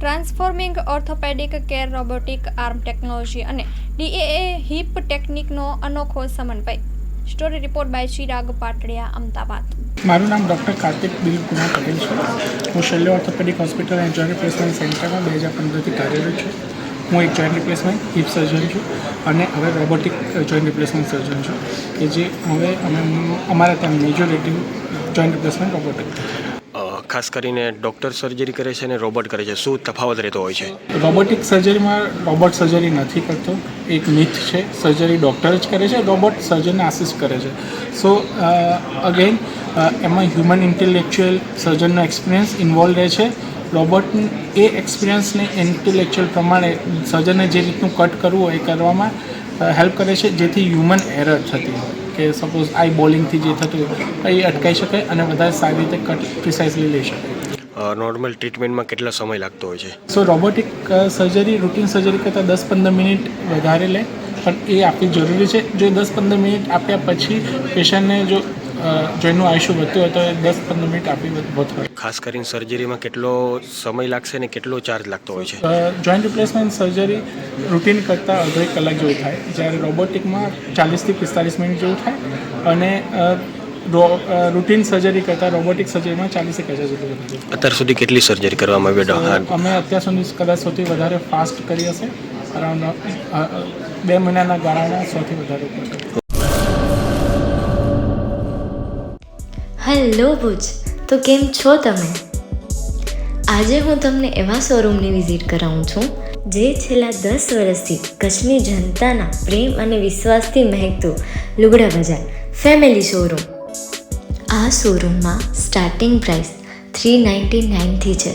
Transforming orthopaedic care robotic arm technology અને DAA hip ટેકનિકનો અનોખો સમન્વય. Story report by Chirag Patadia, Ahmedabad. મારું નામ ડૉક્ટર કાર્તિક દિલીપ કુમાર પટેલ છે. હું Shalya orthopaedic hospital and joint replacement સેન્ટરમાં 2015થી કાર્યરત છું. હું એક જોઈન્ટ રિપ્લેસમેન્ટ હિપ સર્જન છું અને હવે રોબોટિક જોઈન્ટ રિપ્લેસમેન્ટ સર્જન છું કે જે હવે અમારા ત્યાં મેજોરિટી જોઈન્ટ રિપ્લેસમેન્ટ રોબોટિક. ખાસ કરીને ડૉક્ટર સર્જરી કરે છે અને રોબોટ કરે છે, શું તફાવત રહેતો હોય છે? રોબોટિક સર્જરીમાં રોબોટ સર્જરી નથી કરતો, એક મિથ છે. સર્જરી ડૉક્ટર જ કરે છે, રોબોટ સર્જનને આસિસ્ટ કરે છે. સો અગેન એમાં હ્યુમન ઇન્ટેલેક્ચ્યુઅલ સર્જનનો એક્સપિરિયન્સ ઇન્વોલ્વ રહે છે. રોબોટ એ એક્સપિરિયન્સને ઇન્ટેલેક્ચ્યુઅલ પ્રમાણે સર્જનને જે રીતનું કટ કરવું હોય એ કરવામાં હેલ્પ કરે છે, જેથી હ્યુમન એરર થતી હોય કે સપોઝ આઈ બોલિંગથી જે થતું હોય એ અટકાઈ શકાય અને વધારે સારી રીતે કટ પ્રિસાઇઝલી લઈ શકાય. નોર્મલ ટ્રીટમેન્ટમાં કેટલો સમય લાગતો હોય છે? સો રોબોટિક સર્જરી રૂટીન સર્જરી કરતાં 10-15 મિનિટ વધારે લે, પણ એ આપવી જરૂરી છે. જો 10-15 મિનિટ આપ્યા પછી પેશન્ટને જો જોઈન્ટનું આયુષ્ય વધતું હોય તો 10-15 મિનિટ આપવી વધુ. ખાસ કરીને સર્જરીમાં કેટલો સમય લાગશે ને કેટલો ચાર્જ લાગતો હોય છે? જોઈન્ટ રિપ્લેસમેન્ટ સર્જરી રૂટીન કરતાં અડધો 1 કલાક જેવું થાય, જ્યારે રોબોટિકમાં 40થી 45 મિનિટ જેવું થાય અને રૂટીન સર્જરી કરતાં રોબોટિક સર્જરીમાં 40 થી 50 જેટલું વધુ. અત્યાર સુધી કેટલી સર્જરી કરવામાં આવી? અમે અત્યાર સુધી કદાચ સૌથી વધારે ફાસ્ટ કરી હશે, અરાઉન્ડ 2 મહિનાના ગાળામાં સૌથી વધારે કરી. હેલો ભુજ, તો કેમ છો તમે? આજે હું તમને એવા શોરૂમની વિઝિટ કરાવું છું જે છેલ્લા 10 વર્ષથી કચ્છની જનતાના પ્રેમ અને વિશ્વાસથી મહેકતું લુગડા બજાર ફેમિલી શોરૂમ. આ શોરૂમમાં સ્ટાર્ટિંગ પ્રાઇસ 399થી છે,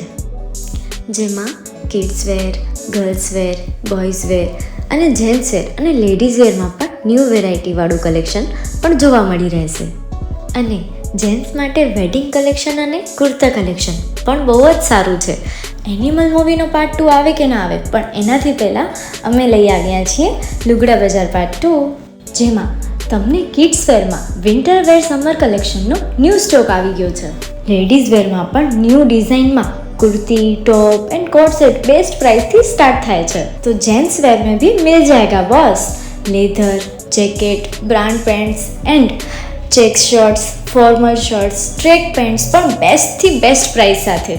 જેમાં kids wear, girls wear, boys wear અને જેન્ટ્સ વેર અને લેડીઝ વેરમાં પણ ન્યૂ વેરાયટીવાળું કલેક્શન પણ જોવા મળી રહેશે. અને જેન્ટ્સ માટે વેડિંગ કલેક્શન અને કુર્તા કલેક્શન પણ બહુ જ સારું છે. એનિમલ મૂવીનો પાર્ટ 2 આવે કે ના આવે, પણ એનાથી પહેલાં અમે લઈ આવ્યા છીએ લુગડા બજાર પાર્ટ 2, જેમાં તમને કિડ્સ વેરમાં વિન્ટર વેર સમર કલેક્શનનો ન્યૂ સ્ટોક આવી ગયો છે. લેડીઝ વેરમાં પણ ન્યૂ ડિઝાઇનમાં kurti, top and coat set best price थी स्टार्ट थाय छे. तो जेंट्स वेर में भी मिल जाएगा boss. Leather, jacket, brand pants and check shirts, formal shirts, track pants પણ બેસ્ટ થી બેસ્ટ પ્રાઇસ સાથે.